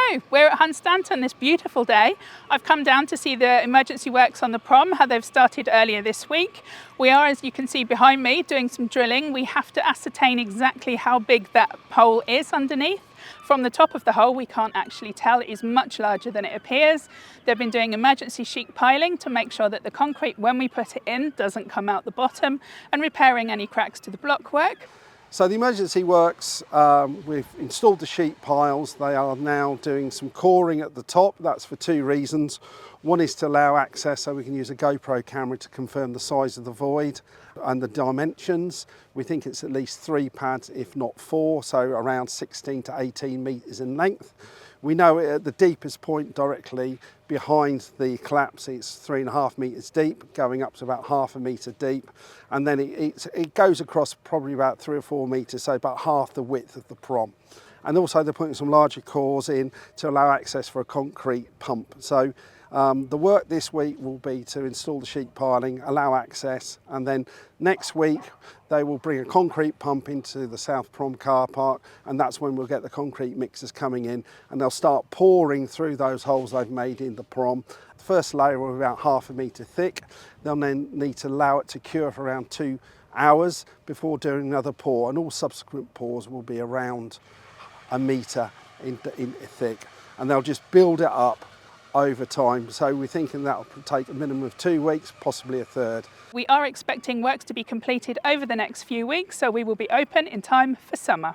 Hello, we're at Hunstanton this beautiful day. I've come down to see the emergency works on the prom, how they've started earlier this week. We are, as you can see behind me, doing some drilling. We have to ascertain exactly how big that hole is underneath. From the top of the hole, we can't actually tell. It is much larger than it appears. They've been doing emergency sheet piling to make sure that the concrete, when we put it in, doesn't come out the bottom, and repairing any cracks to the blockwork. So the emergency works, we've installed the sheet piles. They are now doing some coring at the top. That's for two reasons. One is to allow access so we can use a GoPro camera to confirm the size of the void and the dimensions. We think it's at least 3 pads, if not 4, so around 16 to 18 metres in length. We know at the deepest point directly behind the collapse, it's 3.5 metres deep, going up to about 1/2 metre deep. And then it goes across probably about 3 or 4 metres, so about half the width of the prom. And also they're putting some larger cores in to allow access for a concrete pump. So the work this week will be to install the sheet piling, allow access, and then next week they will bring a concrete pump into the South Prom car park, and that's when we'll get the concrete mixers coming in, and they'll start pouring through those holes they've made in the prom. The first layer will be about 1/2 metre thick. They'll then need to allow it to cure for around 2 hours before doing another pour, and all subsequent pours will be around 1 metre in thick, and they'll just build it up over time. So we're thinking that'll take a minimum of 2 weeks, possibly a third. We are expecting works to be completed over the next few weeks, so we will be open in time for summer.